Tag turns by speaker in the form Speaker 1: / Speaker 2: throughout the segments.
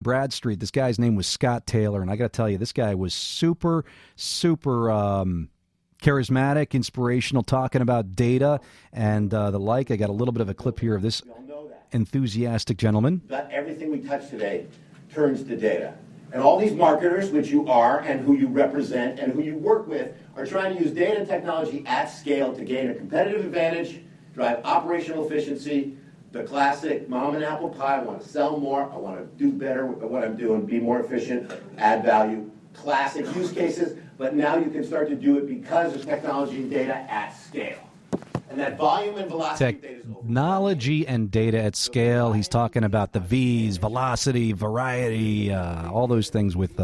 Speaker 1: Bradstreet. This guy's name was Scott Taylor, and I got to tell you, this guy was super charismatic, inspirational, talking about data and the like. I got a little bit of a clip here of this enthusiastic gentleman.
Speaker 2: That everything we touch today turns to data. And all these marketers, which you are and who you represent and who you work with, are trying to use data and technology at scale to gain a competitive advantage, drive operational efficiency, the classic mom and apple pie. I want to sell more. I want to do better with what I'm doing, be more efficient, add value. Classic use cases, but now you can start to do it because of technology and data at scale. And that volume and velocity data is
Speaker 1: technology and data at scale. He's talking about the V's, velocity, variety, all those things with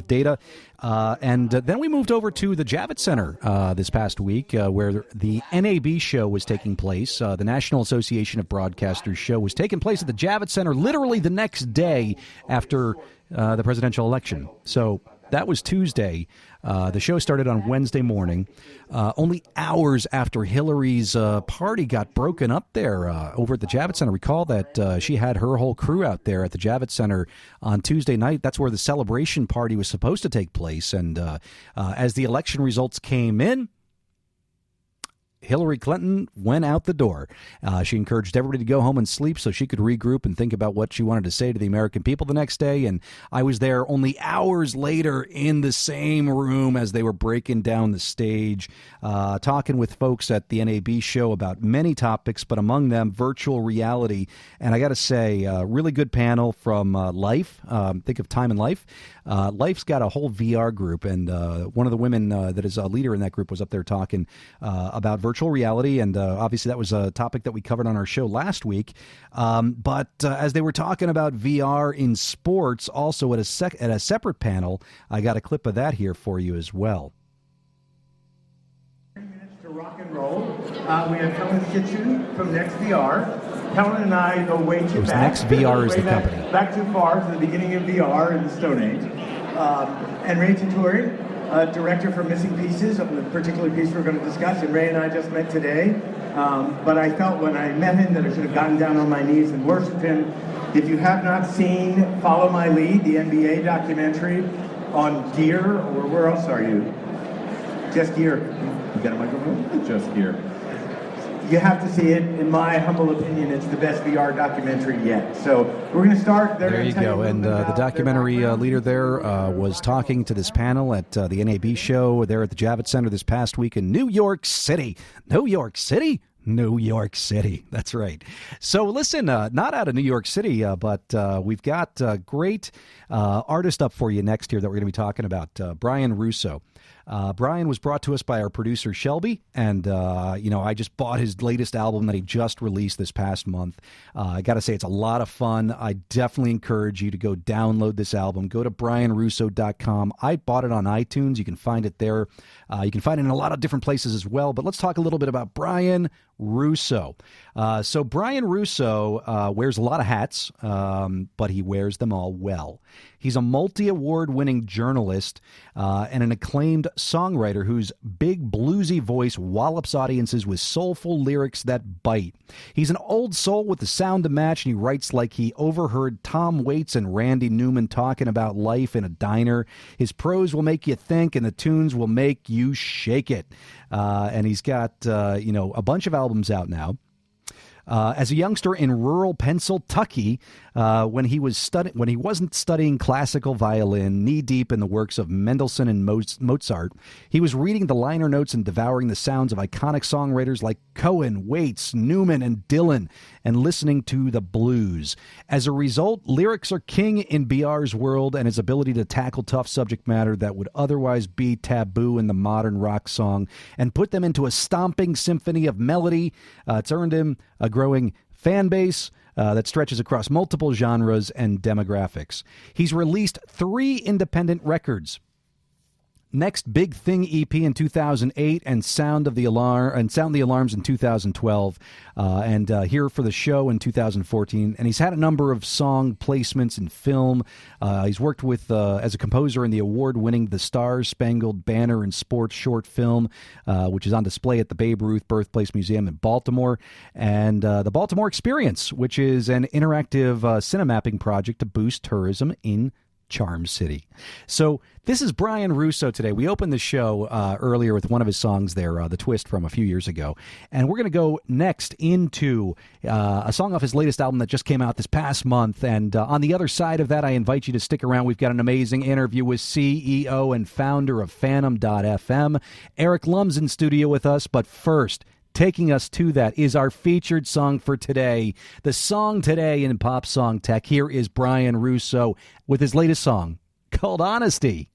Speaker 1: data. And then we moved over to the Javits Center this past week, where the NAB show was taking place. The National Association of Broadcasters show was taking place at the Javits Center literally the next day after the presidential election. So that was Tuesday. The show started on Wednesday morning, only hours after Hillary's party got broken up there over at the Javits Center. Recall that she had her whole crew out there at the Javits Center on Tuesday night. That's where the celebration party was supposed to take place. And as the election results came in, Hillary Clinton went out the door. She encouraged everybody to go home and sleep so she could regroup and think about what she wanted to say to the American people the next day. And I was there only hours later in the same room as they were breaking down the stage, talking with folks at the NAB show about many topics, but among them virtual reality. And I got to say, really good panel from Life. Think of Time and Life. Life's got a whole VR group, and one of the women that is a leader in that group was up there talking about virtual reality, and obviously that was a topic that we covered on our show last week. But as they were talking about VR in sports, also at a separate panel, I got a clip of that here for you as well.
Speaker 3: 30 minutes to rock and roll. We have Helen Kitchen from NextVR. Helen and I go way too back.
Speaker 1: NextVR is the company.
Speaker 3: Back too far to the beginning of VR in the Stone Age. And Ray Tittori, director for Missing Pieces, a particular piece we're going to discuss, and Ray and I just met today. But I felt when I met him that I should have gotten down on my knees and worshipped him. If you have not seen Follow My Lead, the NBA documentary on Gear, or where else are you? Just Gear. You got a microphone? Just Gear. You have to see it. In my humble opinion, it's the best VR documentary yet. So we're going to start.
Speaker 1: There you go. And the documentary leader there was talking to this panel at the NAB show there at the Javits Center this past week in New York City. New York City? New York City. That's right. So listen, not out of New York City, but we've got a great artist up for you next here that we're going to be talking about, Bryan Russo. Bryan was brought to us by our producer, Shelby, and, I just bought his latest album that he just released this past month. I got to say, it's a lot of fun. I definitely encourage you to go download this album. Go to bryanrusso.com. I bought it on iTunes. You can find it there. You can find it in a lot of different places as well, but let's talk a little bit about Bryan Russo. So Bryan Russo wears a lot of hats, but he wears them all well. He's a multi-award winning journalist and an acclaimed songwriter whose big bluesy voice wallops audiences with soulful lyrics that bite. He's an old soul with the sound to match, and he writes like he overheard Tom Waits and Randy Newman talking about life in a diner. His prose will make you think, and the tunes will make you shake it. And he's got, a bunch of albums out now. As a youngster in rural Pennsylvania, when he wasn't studying classical violin, knee-deep in the works of Mendelssohn and Mozart, he was reading the liner notes and devouring the sounds of iconic songwriters like Cohen, Waits, Newman, and Dylan, and listening to the blues. As a result, lyrics are king in BR's world, and his ability to tackle tough subject matter that would otherwise be taboo in the modern rock song and put them into a stomping symphony of melody, it's earned him a growing fan base that stretches across multiple genres and demographics. He's released 3 independent records. Next Big Thing EP in 2008, and Sound the Alarms in 2012, and here for the show in 2014. And he's had a number of song placements in film. He's worked with as a composer in the award-winning The Stars Spangled Banner and Sports short film, which is on display at the Babe Ruth Birthplace Museum in Baltimore, and the Baltimore Experience, which is an interactive cinemapping project to boost tourism in Charm City. So this is Bryan Russo today. We opened the show earlier with one of his songs there, The Twist, from a few years ago. And we're going to go next into a song off his latest album that just came out this past month. And on the other side of that, I invite you to stick around. We've got an amazing interview with CEO and founder of Phantom.fm. Eric Lum's in studio with us. But first, taking us to that is our featured song for today. The song today in Pop Song Tech. Here is Bryan Russo with his latest song called Honesty.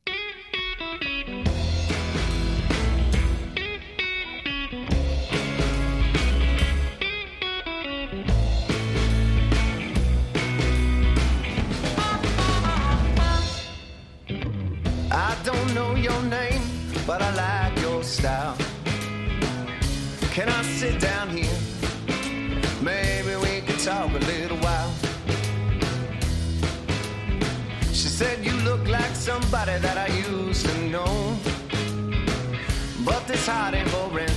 Speaker 4: I don't know your name, but I like your style. Can I sit down here? Maybe we could talk a little while. She said you look like somebody that I used to know, but this heart ain't for rent.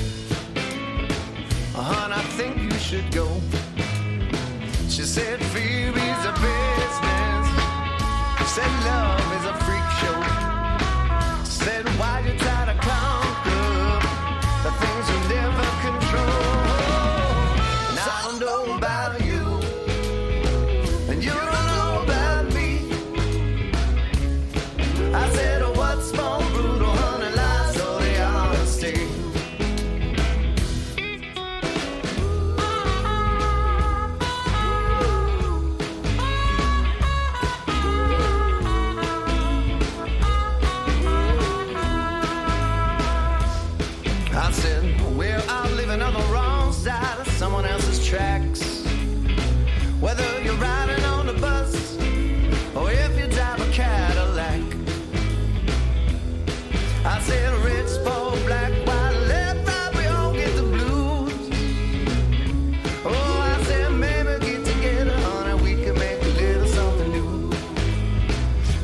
Speaker 4: Hon, I think you should go. She said fear is a business. Said love is a freak show. Said why you try to conquer the things you never control. And I don't know about you, and you don't know about me. I said, oh, what's more brutal, honey, lies or the honesty? I said, we're all living on the wrong side of someone else's tracks. Whether you're riding on the bus or if you drive a Cadillac. I said, rich, poor, black, white, left, right, we all get the blues. Oh, I said, maybe get together, honey, we can make a little something new.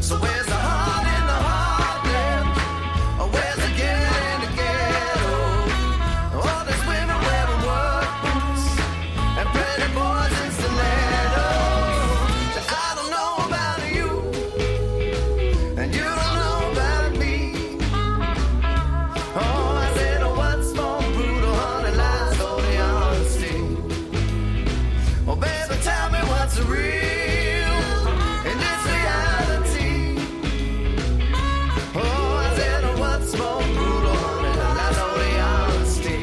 Speaker 4: So where's the heart in the heartland? Or where's the get in the ghetto? All these women wearing work boots and pretty boys in stilettos. So I don't know about you, and you don't know about me. Oh, I said, oh, what's more brutal, honey, lies or the honesty? Oh, baby, tell me what's real in this reality. Oh, I said, oh, what's more brutal, honey, lies or the honesty?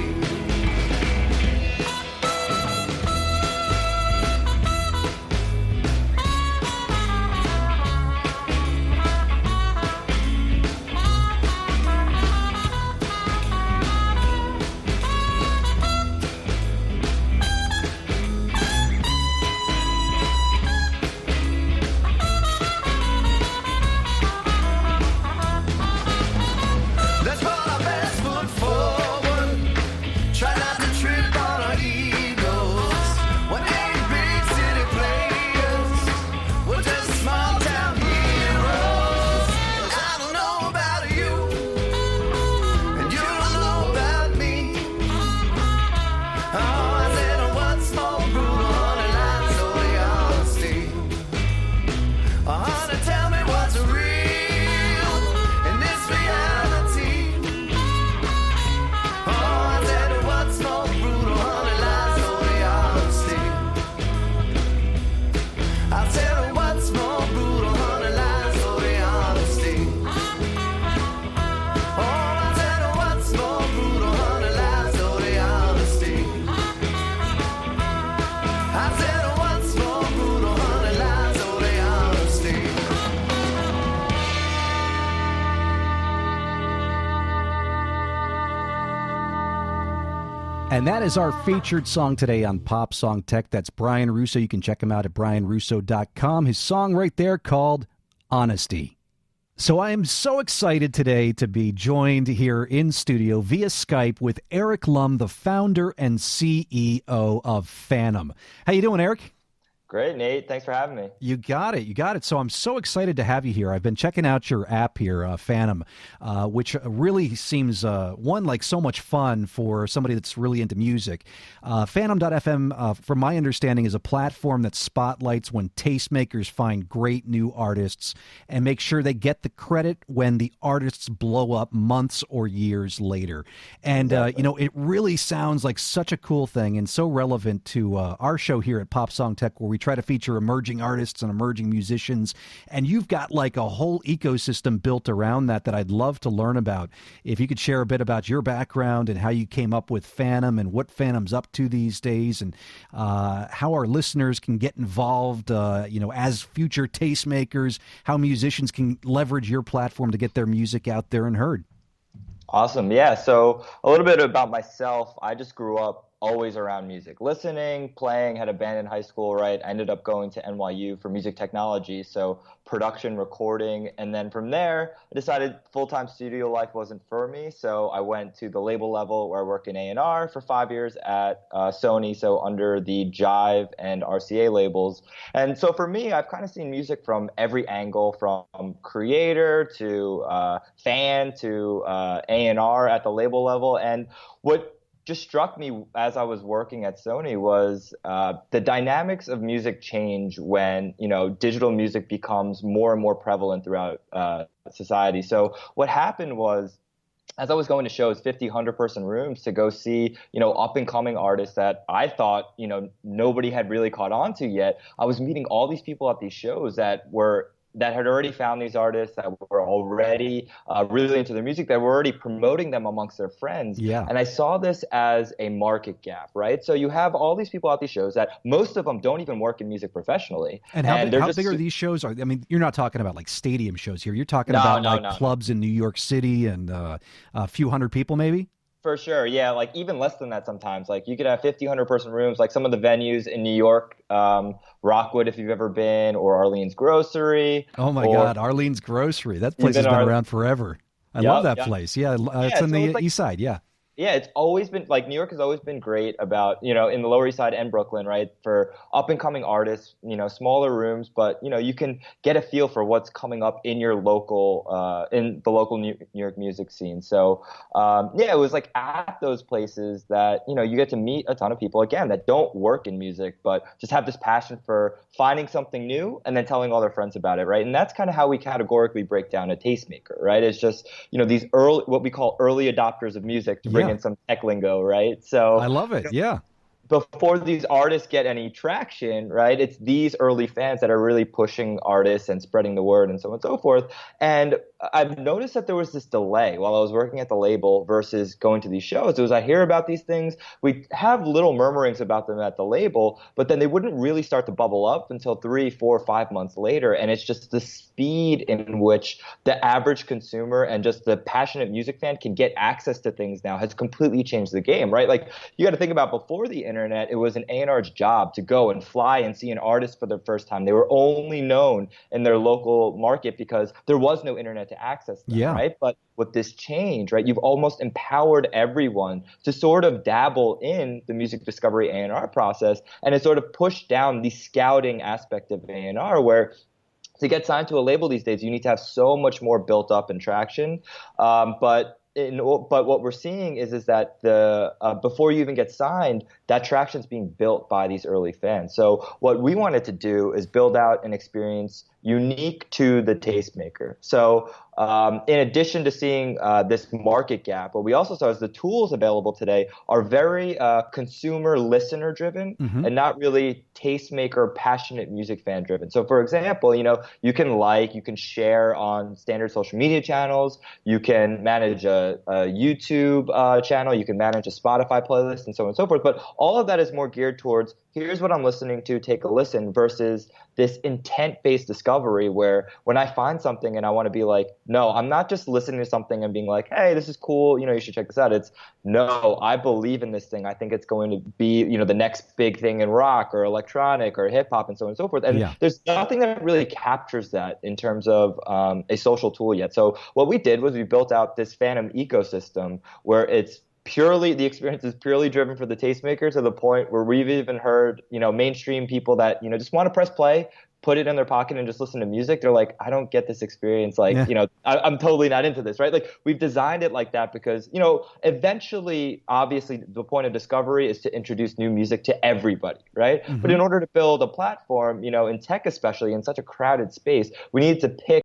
Speaker 4: Let's put our best foot forward. Try not to trip on our egos. We ain't big city players. We're just small town heroes. And I don't know about you, and you don't know about me. Oh, I said, oh, what's more brutal, honey, lies or the honesty? Oh, honey, tell me what's real in this reality. Oh, I said, oh, what's more brutal, honey, lies or the honesty? I said, oh, what's more brutal, honey, lies or the honesty? Oh, I said, oh, what's more brutal, honey, lies or the honesty? I said, oh, what's more brutal, honey, lies or the honesty?
Speaker 1: And that is our featured song today on Pop Song Tech. That's Bryan Russo. You can check him out at bryanrusso.com. His song right there called Honesty. So I am so excited today to be joined here in studio via Skype with Eric Lum, the founder and CEO of Phantom. How you doing, Eric?
Speaker 5: Great, Nate. Thanks for having me.
Speaker 1: You got it. You got it. So I'm so excited to have you here. I've been checking out your app here, Phantom, which really seems, one, like so much fun for somebody that's really into music. Phantom.fm, from my understanding, is a platform that spotlights when tastemakers find great new artists and make sure they get the credit when the artists blow up months or years later. And, it really sounds like such a cool thing and so relevant to our show here at Pop Song Tech, where we try to feature emerging artists and emerging musicians, and you've got like a whole ecosystem built around that I'd love to learn about. If you could share a bit about your background and how you came up with Phantom and what Phantom's up to these days, and how our listeners can get involved, as future tastemakers, how musicians can leverage your platform to get their music out there and heard.
Speaker 5: Awesome. Yeah. So a little bit about myself. I just grew up always around music, listening, playing, had a band in high school, right? I ended up going to NYU for music technology, so production, recording, and then from there, I decided full-time studio life wasn't for me, so I went to the label level where I work in A&R for 5 years at Sony, so under the Jive and RCA labels. And so for me, I've kind of seen music from every angle, from creator to fan to A&R at the label level, and what just struck me as I was working at Sony was the dynamics of music change when, digital music becomes more and more prevalent throughout society. So what happened was, as I was going to shows, 50, 100-person rooms to go see, up-and-coming artists that I thought, nobody had really caught on to yet, I was meeting all these people at these shows that had already found these artists, that were already really into their music, that were already promoting them amongst their friends.
Speaker 1: Yeah.
Speaker 5: And I saw this as a market gap, right? So you have all these people at these shows that most of them don't even work in music professionally.
Speaker 1: And how big are these shows? I mean, you're not talking about like stadium shows here. You're talking about clubs in New York City and a few hundred people maybe?
Speaker 5: For sure, yeah, like even less than that sometimes. Like you could have 50, 100-person rooms, like some of the venues in New York, Rockwood if you've ever been, or Arlene's Grocery.
Speaker 1: Oh my God, Arlene's Grocery. That place has been around forever. I love that place. Yeah, it's on the east side, yeah.
Speaker 5: Yeah, it's always been like New York has always been great about, in the Lower East Side and Brooklyn, right? For up and coming artists, smaller rooms, but you can get a feel for what's coming up in your local, in the local New York music scene. So, it was like at those places that, you get to meet a ton of people, again, that don't work in music, but just have this passion for finding something new and then telling all their friends about it, right? And that's kind of how we categorically break down a tastemaker, right? It's just, these what we call early adopters of music, to bring in some tech lingo, right? So
Speaker 1: I love it. Yeah.
Speaker 5: Before these artists get any traction, right, it's these early fans that are really pushing artists and spreading the word and so on and so forth. And I've noticed that there was this delay while I was working at the label versus going to these shows. It was, I hear about these things, we have little murmurings about them at the label, but then they wouldn't really start to bubble up until 3, 4, 5 months later. And it's just the speed in which the average consumer and just the passionate music fan can get access to things now has completely changed the game, right? Like you got to think about before the internet, it was an A&R's job to go and fly and see an artist for the first time. They were only known in their local market because there was no internet to access them, right? But with this change, right, you've almost empowered everyone to sort of dabble in the music discovery A&R process, and it sort of pushed down the scouting aspect of A&R, where to get signed to a label these days, you need to have so much more built up in traction. But what we're seeing is that before you even get signed, that traction's being built by these early fans. So what we wanted to do is build out an experience unique to the tastemaker. So in addition to seeing this market gap, what we also saw is the tools available today are very consumer listener driven and not really tastemaker passionate music fan driven. So for example, you can share on standard social media channels, you can manage a YouTube channel, you can manage a Spotify playlist and so on and so forth. But all of that is more geared towards here's what I'm listening to, take a listen, versus this intent-based discovery where when I find something and I want to be like, no, I'm not just listening to something and being like, hey, this is cool, you should check this out. It's, no, I believe in this thing. I think it's going to be, the next big thing in rock or electronic or hip hop and so on and so forth. And there's nothing that really captures that in terms of a social tool yet. So what we did was we built out this fandom ecosystem where the experience is purely driven for the tastemakers, to the point where we've even heard, mainstream people that, just want to press play, put it in their pocket and just listen to music. They're like, I don't get this experience. Like, I'm totally not into this, right? Like, we've designed it like that because, eventually, obviously, the point of discovery is to introduce new music to everybody, right? But in order to build a platform, in tech especially, in such a crowded space, we need to pick